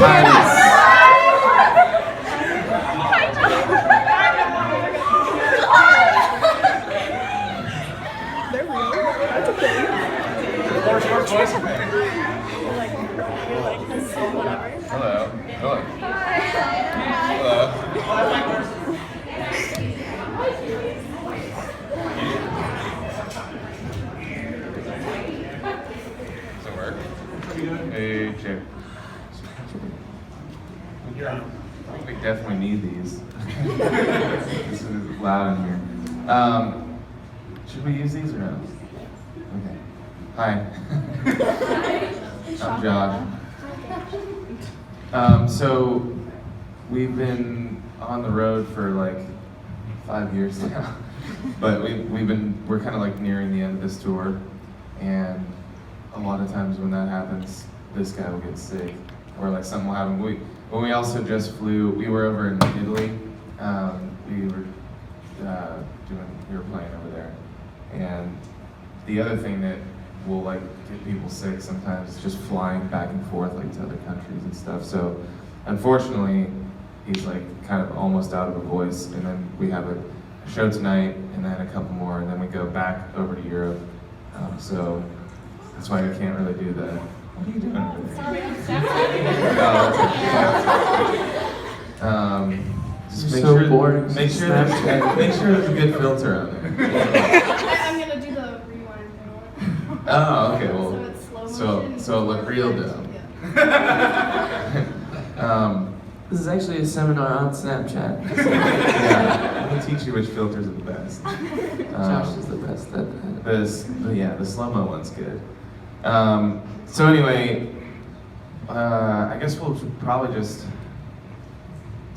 Hello. Hello. Does it work? Hey, check. I think we definitely need these. This is loud in here. Should we use these or no? Okay. Hi. I'm Josh. So we've been on the road for like 5 years now, but we're kind of like nearing the end of this tour, and a lot of times when that happens, this guy will get sick, or like something will happen. When we also just flew, we were over in Italy. We were playing over there, and the other thing that will like get people sick sometimes is just flying back and forth like to other countries and stuff. So unfortunately, he's like kind of almost out of a voice, and then we have a show tonight and then a couple more, and then we go back over to Europe. So that's why we can't really do the, what are you doing over there? Sorry, I'm just make so sure, boring. Make sure there's a good filter on there. I'm gonna do the rewind thing. Oh, okay. Well, so it's slow motion. So it look real dumb. Yeah. This is actually a seminar on Snapchat. Yeah, I'm gonna teach you which filters are the best. Josh is the best at that. The slow-mo one's good. So anyway, I guess we'll probably just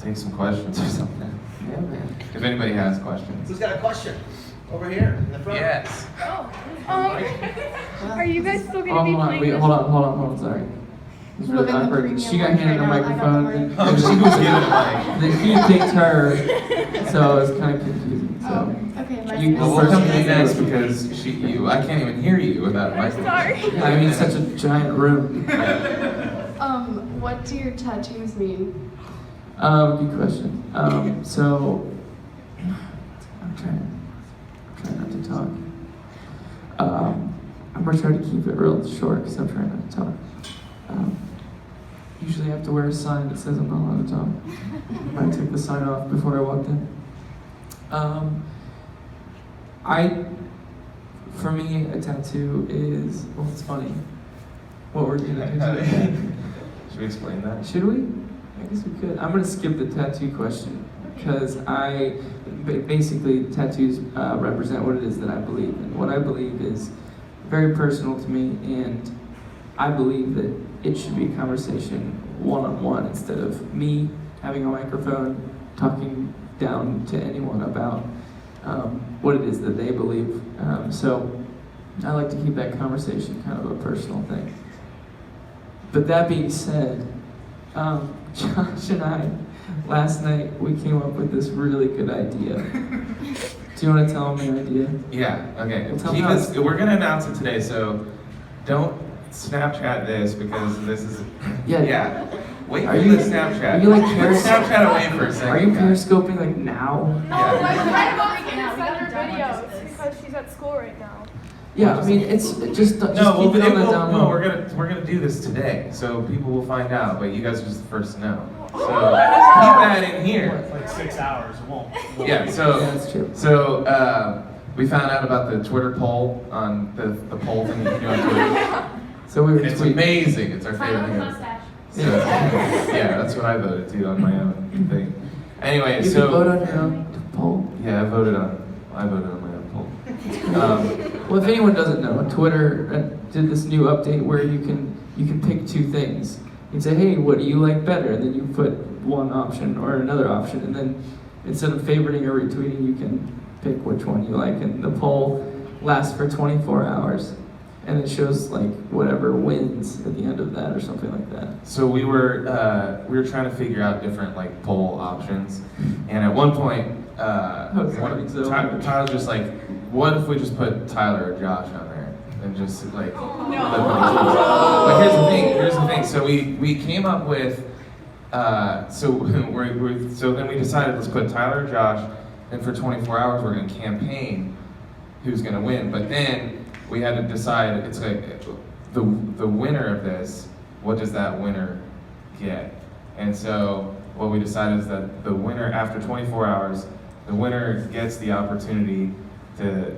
take some questions or something. Yeah, man. If anybody has questions. Who's got a question? Over here, in the front. Yes. Are you guys still gonna be playing this? Hold on, sorry. It's really awkward. She got handed a microphone, Oh, she was given a mic. then he picked her, so it's kind of confusing. So. Okay, my Well, we're coming in next because I can't even hear you without a microphone. Sorry. I mean, it's such a giant room. What do your tattoos mean? Good question. So, I'm trying not to talk. I'm gonna try to keep it real short because I'm trying not to talk. Usually I have to wear a sign that says I'm not allowed to talk. I took the sign off before I walked in. For me, a tattoo is, well, it's funny. What we're gonna do today. Should we explain that? Should we? I guess we could. I'm gonna skip the tattoo question because basically tattoos represent what it is that I believe in. What I believe is very personal to me, and I believe that it should be a conversation one-on-one instead of me having a microphone talking down to anyone about what it is that they believe. So I like to keep that conversation kind of a personal thing. But that being said, Josh and I, last night, we came up with this really good idea. Do you want to tell them the idea? Yeah, okay. Tell We're going to announce it today, so don't Snapchat this because this is... Yeah. Wait Are for you- the Snapchat. are you like Snapchat away for a second. Are you periscoping like now? Because she's at school right now. Yeah, I mean, it's just keep it on the down low. we're gonna do this today, so people will find out, but you guys are just the first to know. So keep that in here. It's like 6 hours, it won't. Yeah, so Yeah, that's true. So we found out about the Twitter poll on the poll thing you can do on Twitter. So we were It's tweeting. amazing. It's our favorite thing. So, yeah, that's what I voted to on my own thing. Anyway, You so can vote on your own poll. yeah, I voted on my own poll. Well, if anyone doesn't know, Twitter did this new update where you can pick two things. You can say, hey, what do you like better? And then you put one option or another option, and then instead of favoriting or retweeting, you can pick which one you like. And the poll lasts for 24 hours, and it shows like whatever wins at the end of that or something like that. So we were trying to figure out different like poll options, and at one point, Tyler just like, what if we just put Tyler or Josh on there and just like. But here's the thing. So we came up with So then we decided, let's put Tyler and Josh, and for 24 hours we're gonna campaign who's gonna win. But then we had to decide, it's like, the winner of this, what does that winner get? And so what we decided is that the winner, after 24 hours, the winner gets the opportunity to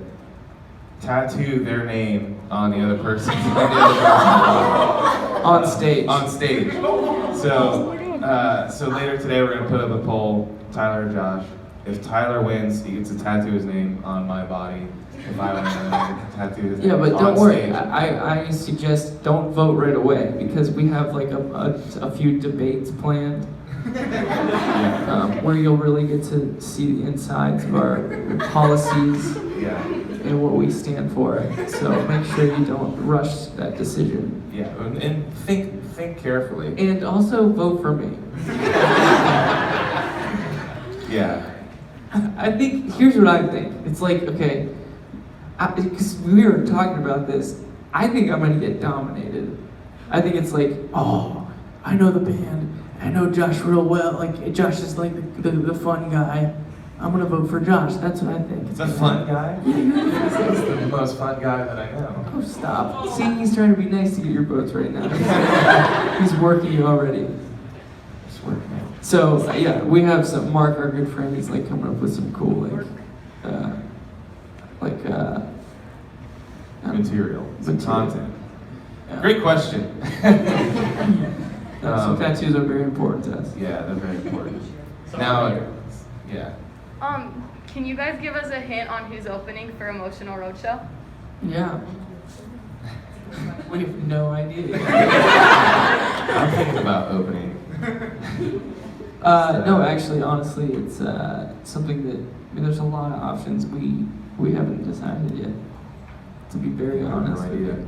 tattoo their name on the other person's On stage. On stage. So later today we're gonna put up a poll, Tyler or Josh. If Tyler wins, he gets to tattoo his name on my body. If I win, I get to tattoo his name Yeah, but on don't worry. stage. I suggest don't vote right away because we have like a few debates planned where you'll really get to see the insides of our policies Yeah. and what we stand for. So make sure you don't rush that decision. Yeah, and think carefully. And also vote for me. Yeah. I think, here's what I think. It's like, okay, because we were talking about this, I think I'm gonna get dominated. I think it's like, oh, I know the band, I know Josh real well, like Josh is like the fun guy. I'm gonna vote for Josh, that's what I think. It's a fun guy. He's the most fun guy that I know. Oh, stop. See, he's trying to be nice to get your votes right now. He's working you already. Just working out. So, yeah, we have some, Mark, our good friend, he's like coming up with some cool, Material, some content. Yeah. Great question. So tattoos are very important to us. Yeah, they're very important. Now, yeah. Can you guys give us a hint on who's opening for Emotional Roadshow? Yeah. We have no idea. I'm thinking about opening. No, actually, honestly, it's something that, I mean, there's a lot of options we haven't decided yet, to be very honest with you.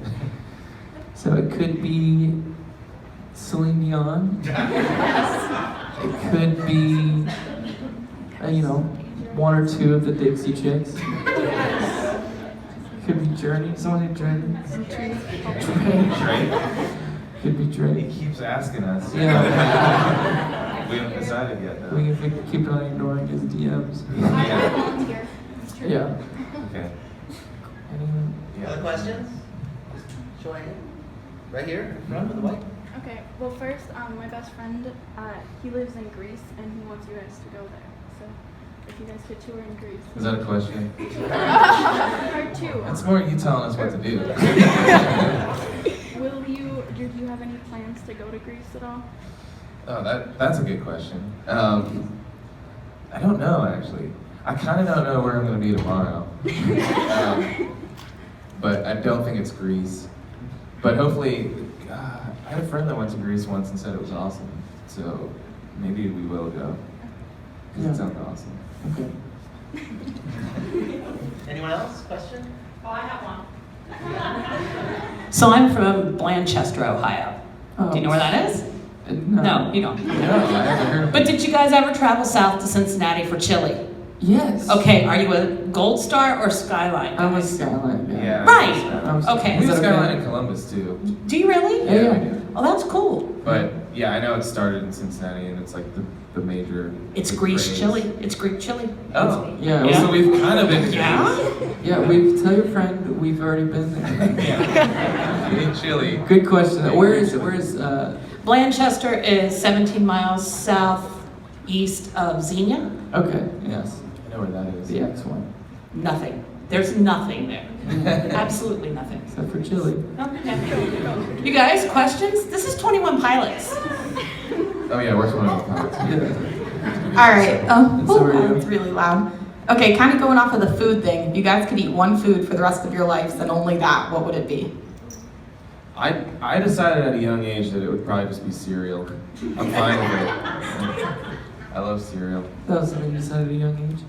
So it could be Celine Dion. It could be, one or two of the Dixie Chicks. Could be Journey. Someone named Journey. Drake? Could be He Drake. keeps asking us. Yeah. We haven't decided yet, though. We can keep on ignoring his DMs. Yeah. Yeah. Okay. Anyone? Other Yeah. questions? Show your hand. Right here, in front with the mic. Okay, well first, my best friend, he lives in Greece and he wants you guys to go there. So if you guys could tour in Greece. Is that a question? Part two. It's more you telling us what to do. Do you have any plans to go to Greece at all? Oh, that's a good question. I don't know, actually. I kind of don't know where I'm going to be tomorrow. But I don't think it's Greece. But hopefully, I had a friend that went to Greece once and said it was awesome. So maybe we will go. 'Cause it sounds awesome. Okay. Anyone else? Question? Oh, I have one. So I'm from Blanchester, Ohio. Do you know where that is? No, you don't. No, I haven't heard of But did you guys ever travel south to Cincinnati for chili? Yes. Okay, are you a Gold Star or Skyline? I'm a Skyline guy. Yeah. Right. Okay. We have Is that Skyline okay? in Columbus, too. Do you really? Yeah. we do. Oh, that's cool. But yeah, I know it started in Cincinnati and it's like the major. It's big Greece craze. chili. It's Greek chili. Oh. Yeah. Yeah. So we've kind of been to Yeah? Yeah, tell your friend we've already been there. Greece. Yeah. Eating chili. Good question. Where is Blanchester is 17 miles southeast of Xenia. okay, yes. I know where that is. The X one. Nothing. There's nothing there. Absolutely nothing. Except for chili. Okay. You guys, questions? This is 21 Pilots. Oh yeah, where's one of the pilots? Yeah. All right. And so are you. It's really loud. Okay, kind of going off of the food thing. If you guys could eat one food for the rest of your lives and only that, what would it be? I decided at a young age that it would probably just be cereal. I'm fine with it. I love cereal. That was something you decided at a young age?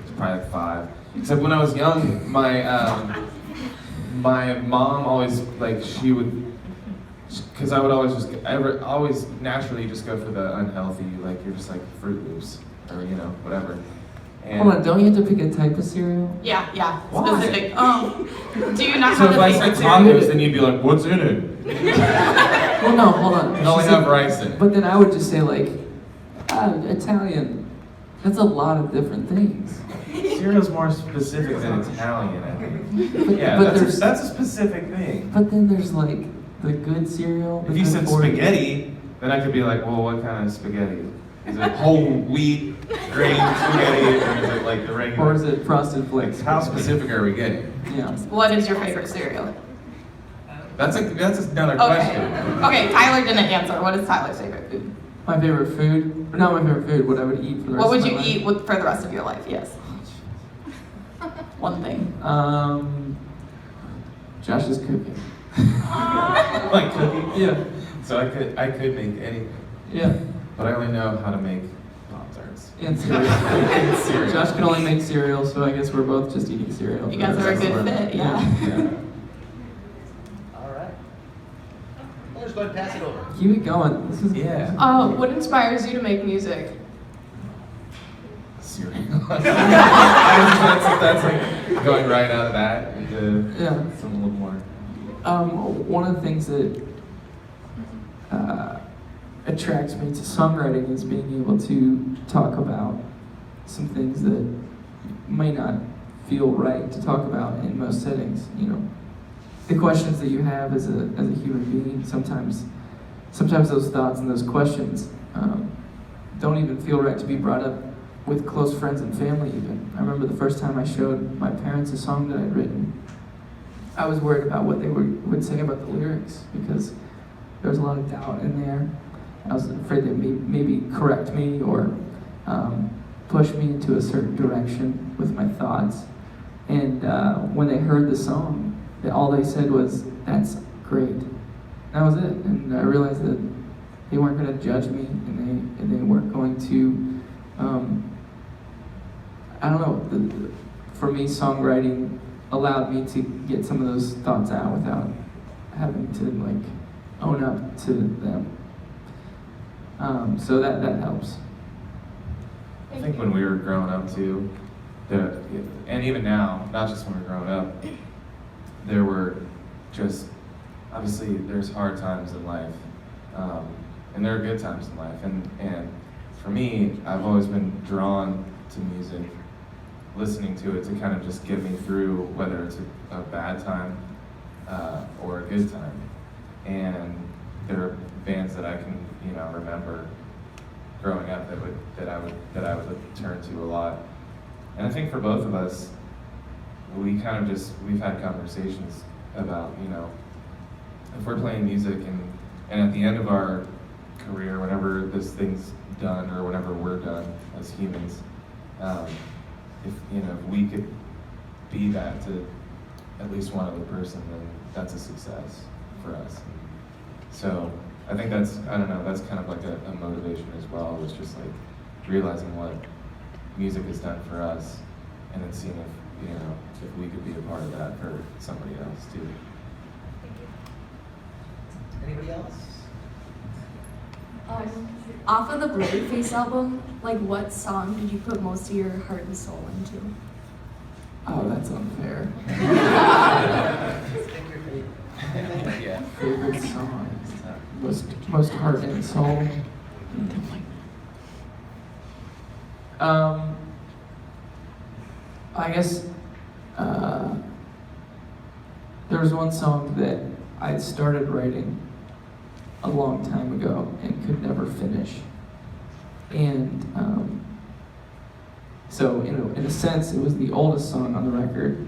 It's probably like 5. Except when I was young, my mom always she would, because I would always always naturally just go for the unhealthy, you're just like Fruit Loops or whatever. And Hold on, don't you have to pick a type of cereal? Yeah. Why? Specific. Do you not so have if I a said favorite cereal? tacos, then you'd be like, what's in it? Well, no, hold on. You only She have said- rice in it. But then I would just say like, Italian. That's a lot of different things. Cereal's more specific than Italian, I think. Yeah, but that's a specific thing. But then there's like the good cereal. If you said spaghetti, then I could be like, well, what kind of spaghetti? Is it whole wheat grain spaghetti, or is it like the regular? Or is it frosted flakes? How specific are we getting? Yeah. What is your favorite cereal? That's another Okay. question. Okay, Tyler didn't answer. What is Tyler's favorite food? My favorite food? Not my favorite food. What I would eat for the rest What would of you my life. eat for the rest of your life? Yes. One thing. Josh's cooking. Like cooking? Yeah. So I could make anything, Yeah. but I only know how to make Pop-Tarts. And cereal. And cereal. Josh can only make cereal, so I guess we're both just eating cereal. You guys are a good fit, yeah. Yeah. All right. Well, let's go ahead and pass it over. Keep it going. This is Yeah. What inspires you to make music? Cereal. that's like going right out of that into Yeah. some little more. One of the things that attracts me to songwriting is being able to talk about some things that may not feel right to talk about in most settings. You know, the questions that you have as a human being, sometimes those thoughts and those questions don't even feel right to be brought up with close friends and family even. I remember the first time I showed my parents a song that I'd written, I was worried about what they would say about the lyrics because there was a lot of doubt in there. I was afraid they maybe correct me or push me into a certain direction with my thoughts. And when they heard the song, all they said was, "That's great." That was it. And I realized that they weren't going to judge me and they weren't going to, I don't know, for me songwriting allowed me to get some of those thoughts out without having to like own up to them. So that helps. I think when we were growing up too, and even now, not just when we were growing up, there were just, obviously there's hard times in life, and there are good times in life, and for me, I've always been drawn to music, listening to it to kind of just get me through whether it's a bad time or a good time. And there are bands that I can, remember growing up that I would turn to a lot. And I think for both of us, we've had conversations about, if we're playing music and at the end of our career, whenever this thing's done or whenever we're done as humans, if we could be that to at least one other person, then that's a success for us. So I think that's kind of like a motivation as well, was just like realizing what music has done for us and then seeing if we could be a part of that for somebody else too. Anybody else? Off of the Blurry Face album, like what song did you put most of your heart and soul into? Oh, that's unfair. Pick your favorite. Yeah. Favorite song? Most heart and soul. I guess there was one song that I started writing a long time ago and could never finish. And so in a sense, it was the oldest song on the record,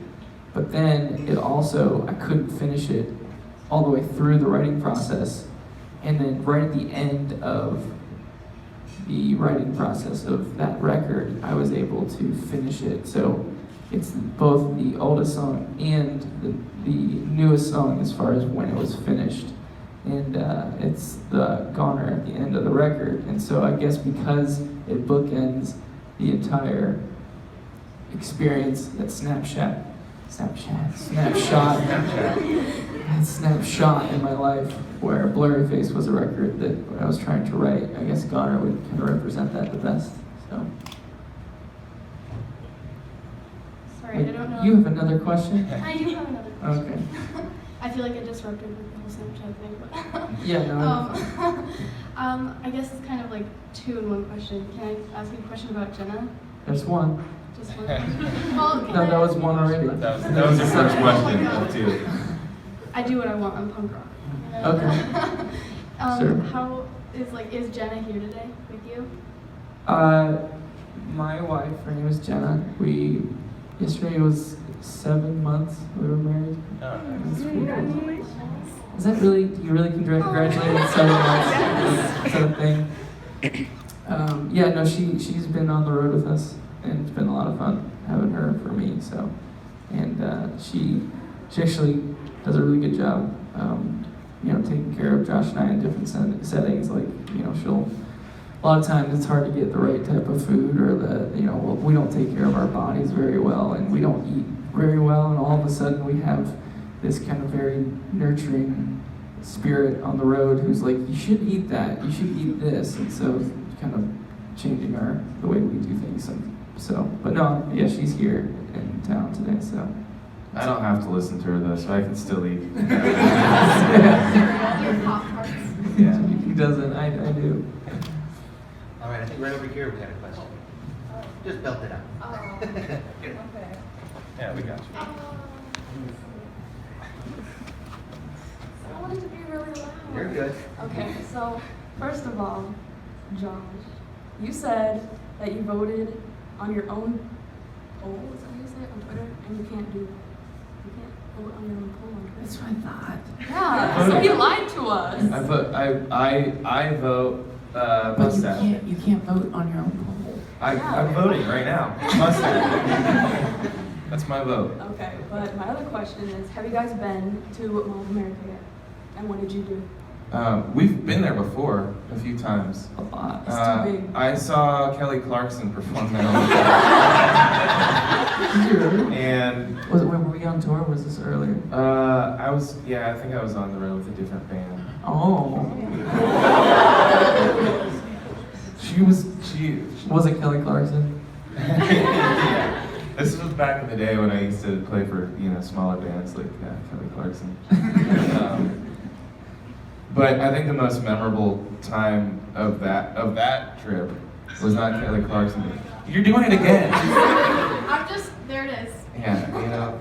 but then it also, I couldn't finish it all the way through the writing process. And then right at the end of the writing process of that record, I was able to finish it. So it's both the oldest song and the newest song as far as when it was finished. And it's the goner at the end of the record. And so I guess because it bookends the entire experience, that snapshot in my life where Blurry Face was a record that I was trying to write, I guess Goner would kind of represent that the best. So. Sorry, I don't know. You have another question? I do have another question. Okay. I feel like I disrupted with the whole Snapchat thing, but Yeah, no. I guess it's kind of like two in one question. Can I ask you a question about Jenna? There's one. Just one. Well, can No, I that was ask you a one question already. about- That was your first question of two. I do what I want. I'm punk rock. Okay. Sure. How is Jenna here today with you? My wife, her name is Jenna. Yesterday was 7 months we were married. Is that really, you really congratulate in 7 months? Is that a thing? Yeah, no, she's been on the road with us, and it's been a lot of fun having her for me, so. And she actually does a really good job, taking care of Josh and I in different settings, like, a lot of times it's hard to get the right type of food, or we don't take care of our bodies very well, and we don't eat very well, and all of a sudden we have this kind of very nurturing spirit on the road who's like, you should eat that, you should eat this, and so kind of changing the way we do things. And so, but no, yeah, she's here in town today, so. I don't have to listen to her though, so I can still eat. Yeah, he doesn't, I do. All right, I think right over here we had a question. Just belt it out. Yeah, we got you. I wanted to be really loud. You're good. Okay, so first of all, Josh, you said that you voted on your own poll, is that how you say it, on Twitter, and you can't vote on your own poll on Twitter. That's what I thought. Yeah, so he lied to us. I vote But mustache. you can't vote on your own poll. I'm voting right now. Mustache. That's my vote. Okay, but my other question is, have you guys been to Mall of America yet? And what did you do? We've been there before a few times. A lot. It's too big. I saw Kelly Clarkson perform there. Did you really? And Were we on tour, or was this earlier? I think I was on the road with a different band. Oh. She Was it Kelly Clarkson? yeah. This was back in the day when I used to play for smaller bands like Kelly Clarkson. But I think the most memorable time of that trip was not Kelly Clarkson. You're doing it again. There it is. Yeah,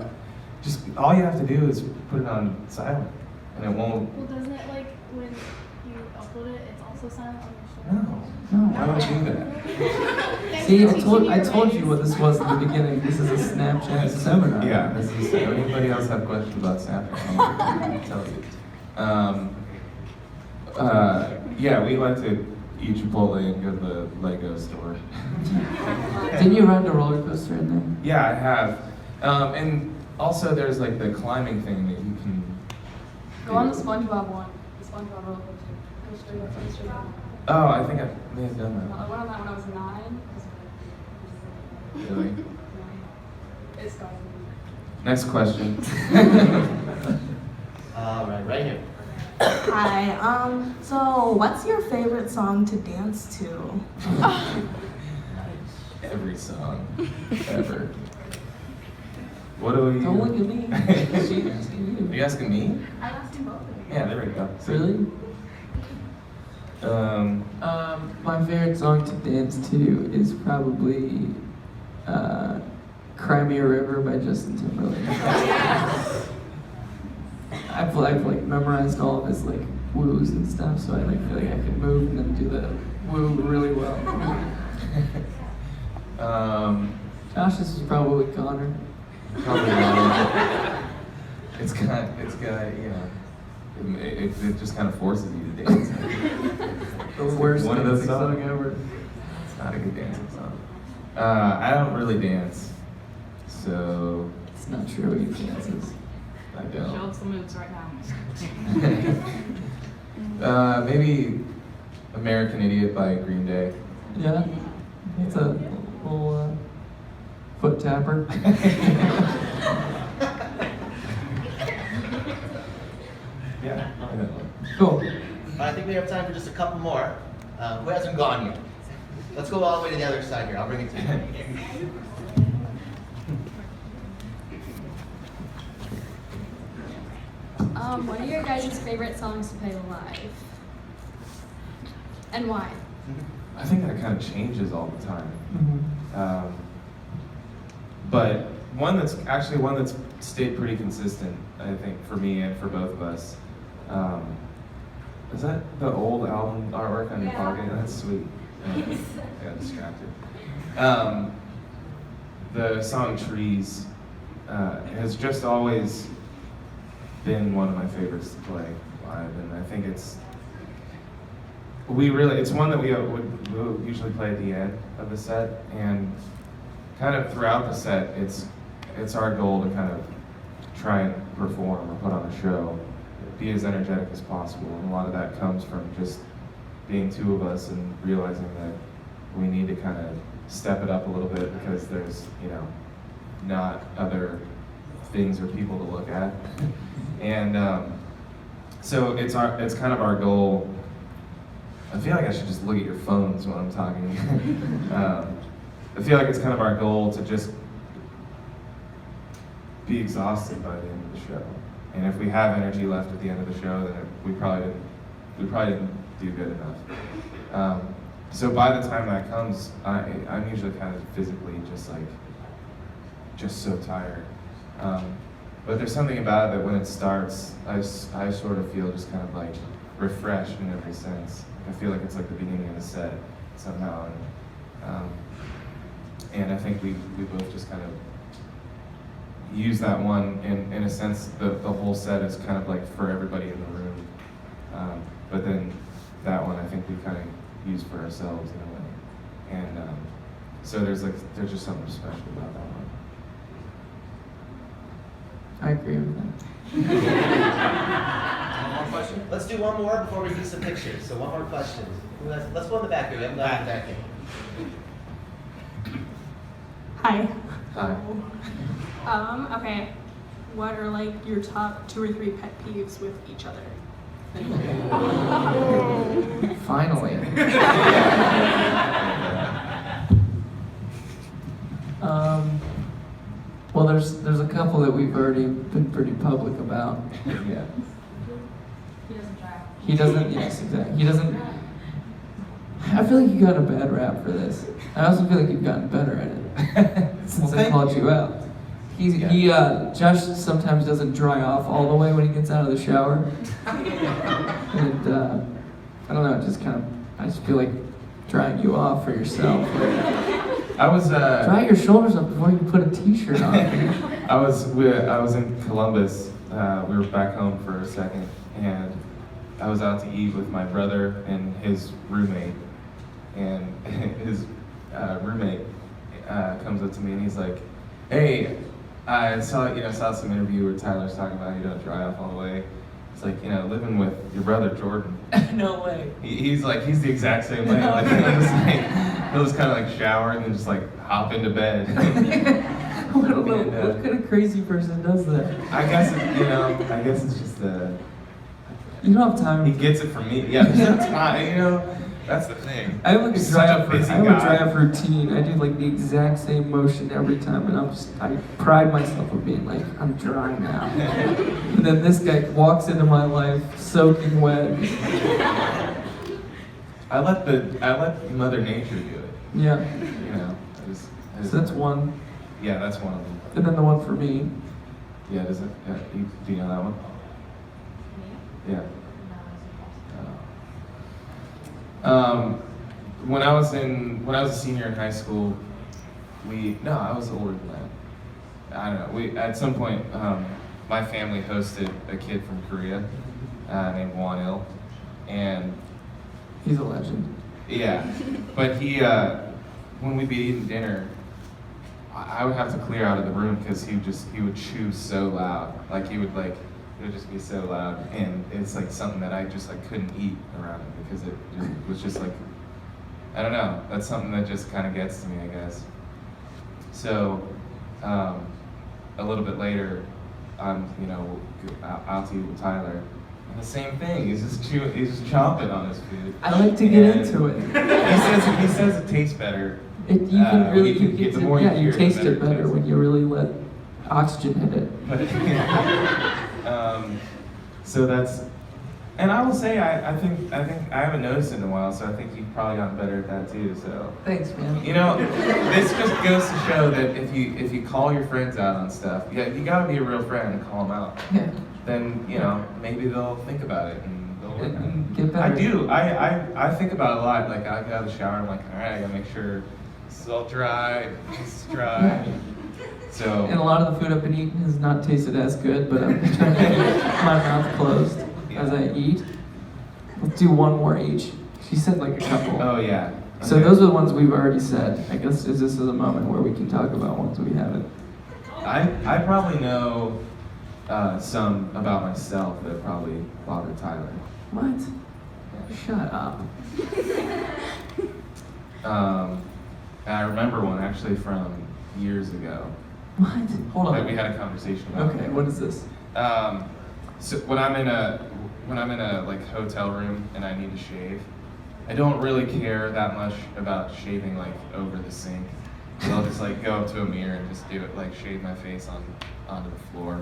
just all you have to do is put it on silent, and it won't. Well, doesn't it when you upload it, it's also silent on your No, why would I do that? See, I told you what this was in the beginning. This is a Snapchat seminar. Yeah, this is. Anybody else have questions about Snapchat? I'll tell you. Yeah, we like to eat Chipotle and go to the Lego store. Didn't you ride the roller coaster in there? Yeah, I have. And also there's like the climbing thing that you can Go on the SpongeBob one. The SpongeBob roller coaster. Go straight up, straight up. Oh, I think I may have done I that. went on that when I was 9. Really? It's got Next question. All right here. Hi. So what's your favorite song to dance to? Every song ever. What do we? Don't look at me. She's asking Are you asking me? I'm asking both of you. Yeah, there we go. See? Really? My favorite song to dance to is probably "Cry Me a River" by Justin Timberlake. I've memorized all of his woos and stuff, so I feel like I can move and then do the woo really well. Josh, this is probably Connor. Probably not. It just kind of forces you to dance. The worst One of those dancing songs. song ever. It's not a good dancing song. I don't really dance, so It's not true. He dances. I don't. Show us the moves right now. Maybe American Idiot by Green Day. Yeah, it's a little foot tapper. Yeah. Cool. I think we have time for just a couple more. Who hasn't gone yet? Let's go all the way to the other side here. I'll bring it to you. What are your guys' favorite songs to play live? And why? I think that kind of changes all the time. Mhm. But one that's stayed pretty consistent, I think, for me and for both of us. Is that the old album artwork on your pocket? That's sweet. I got distracted. The song Trees has just always been one of my favorites to play live, and I think it's one that we'll usually play at the end of the set, and kind of throughout the set, it's our goal to kind of try and perform or put on a show, be as energetic as possible, and a lot of that comes from just being two of us and realizing that we need to kind of step it up a little bit because there's, not other things or people to look at. And so it's kind of our goal. I feel like I should just look at your phones when I'm talking. I feel like it's kind of our goal to just be exhausted by the end of the show. And if we have energy left at the end of the show, then we probably didn't do good enough. So by the time that comes, I'm usually kind of physically just so tired. But there's something about it that when it starts, I sort of feel just kind of like refreshed in every sense. I feel like it's like the beginning of the set somehow. And I think we both just kind of use that one in a sense. The whole set is kind of like for everybody in the room. But then that one I think we kind of use for ourselves in a way. And so there's just something special about that one. I agree with that. One more question? Let's do one more before we do some pictures. So one more question. Let's go in the back here. We haven't gotten in the back yet. Hi. Hi. Okay. What are like your top 2 or 3 pet peeves with each other? Finally. Well, there's a couple that we've already been pretty public about. Yeah. He doesn't. Yes, exactly. He doesn't. I feel like you got a bad rap for this. I also feel like you've gotten better at it since I called you out. Josh sometimes doesn't dry off all the way when he gets out of the shower, and I don't know. I just feel like drying you off for yourself. I was Dry your shoulders up before you put a t-shirt on. I was in Columbus. We were back home for a second, and I was out to eat with my brother and his roommate. And his roommate comes up to me and he's like, "Hey, I saw some interview where Tyler's talking about you don't dry off all the way. It's like, living with your brother Jordan." No way. He's the exact same way. Like, he'll just kind of like shower and then just like hop into bed. What kind of crazy person does that? I guess it's just You don't have time. he gets it from me. Yeah, there's no time. That's the thing. I have like a He's dry such a off. busy I have a guy. dry off routine. I do like the exact same motion every time, and I pride myself on being like, I'm dry now. And then this guy walks into my life soaking wet. I let Mother Nature do it. Yeah. So that's one. Yeah, that's one of them. And then the one for me. Yeah, does it? Yeah, do you know that one? Yeah. When I was a senior in high school, I was older than that. I don't know. At some point, my family hosted a kid from Korea named Won-il, and He's a legend. yeah, but he when we'd be eating dinner, I would have to clear out of the room because he would chew so loud. Like it would just be so loud, and it's like something that I just like couldn't eat around him because it was just like, I don't know. That's something that just kind of gets to me, I guess. So a little bit later, I'm out to eat with Tyler. And the same thing. He's just chomping on his food. I like to get And into it. He says it tastes better. You can really you get the to, more yeah, you you hear, taste the it better when you really let oxygen hit it. But, So that's, and I will say, I think I haven't noticed it in a while, so I think you've probably gotten better at that too, so. Thanks, man. You know, this just goes to show that if you call your friends out on stuff, yeah, you gotta be a real friend and call them out. Yeah. Then, you know, maybe they'll think about it and they'll work on And get it. better. I do. I think about it a lot. Like, I get out of the shower, I'm like, all right, I gotta make sure this is all dry, this is dry. So. And a lot of the food I've been eating has not tasted as good, but I'm trying to keep my mouth closed as I eat. Let's do one more each. She said like a couple. Oh, yeah. So Okay. those are the ones we've already said. I guess this is a moment where we can talk about ones we haven't. I probably know some about myself that probably bother Tyler. What? Shut up. And I remember one actually from years ago What? Hold that we on. had a conversation about. Okay, what is this? So when I'm in a like hotel room and I need to shave, I don't really care that much about shaving like over the sink. So I'll just like go up to a mirror and just do it, like shave my face onto the floor.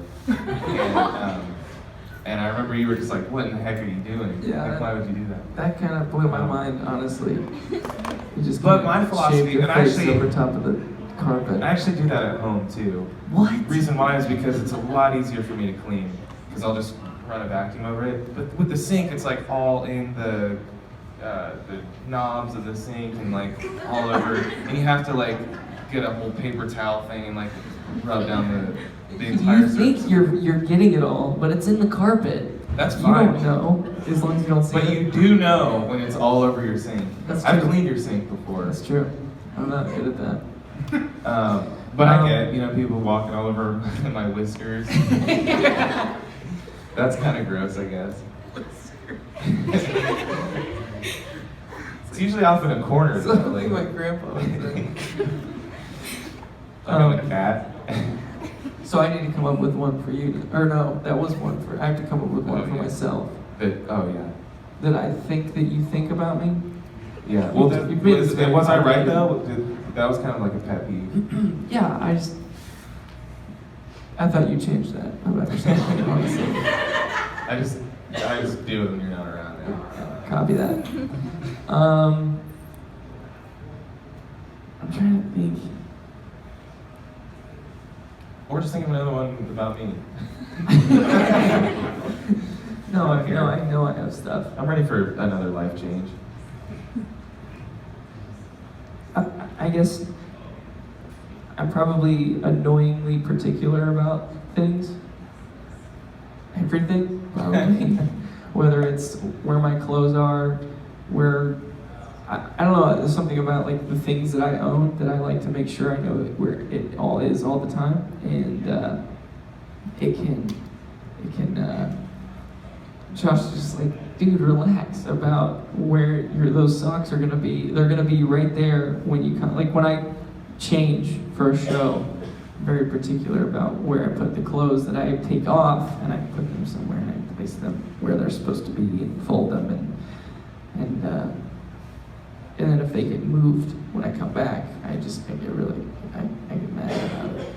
And I remember you were just like, "What in the heck are you doing? Yeah, Like, why would you do that?" That kind of blew my mind, honestly. You just But kinda my philosophy- shaved your and face actually- over top of the carpet. I actually do that at home too. What? Reason why is because it's a lot easier for me to clean, because I'll just run a vacuum over it. But with the sink, it's like all in the knobs of the sink and like all over, and you have to like get a whole paper towel thing and like rub down the entire You think surface. you're getting it all, but it's in the carpet. That's You fine. don't know, as long as you don't see But it. you do know when it's all over your sink. That's I've true. cleaned your sink before. That's true. I'm not good at that. But I get, you know, people walking all over my whiskers. That's kind of gross, I guess. It's usually off in a corner, though, Something like, my grandpa would say. like on a cat. So I need to come up with one for you. Or no, that was one for. I have to come up with one Oh, for yeah. myself. Oh yeah. That I think that you think about me. Yeah. Well, You've made this was very I right complicated. though? That was kind of like a pet peeve. Yeah, I thought you changed that about yourself, honestly. I just do it when you're not around. Yeah. Copy that. I'm trying to think. Or just think of another one about me. No, I know I have stuff. I'm ready for another life change. I guess I'm probably annoyingly particular about things. Everything, probably. Whether it's where my clothes are, where I don't know. There's something about like the things that I own that I like to make sure I know where it all is all the time, and it can. Josh is just like, dude, relax about where those socks are gonna be. They're gonna be right there when you come. Like when I change for a show, I'm very particular about where I put the clothes that I take off, and I put them somewhere and I place them where they're supposed to be and fold them and then if they get moved when I come back, I get mad about it.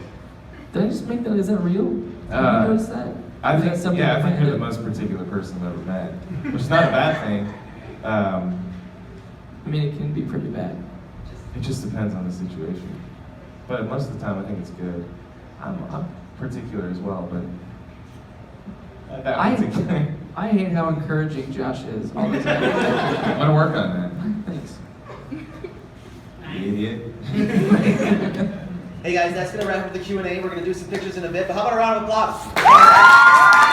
Did I just make that? Is that real? Have you noticed that? I Is think, that something yeah, I I've think you're the had? most particular person I've ever met, which is not a bad thing. I mean, it can be pretty bad. It just depends on the situation. But most of the time, I think it's good. I'm particular as well, but not that particular. I hate how encouraging Josh is all the time. I'm gonna work on Thanks. that. You idiot. Hey guys, that's gonna wrap up the Q&A. We're gonna do some pictures in a bit, but how about a round of applause?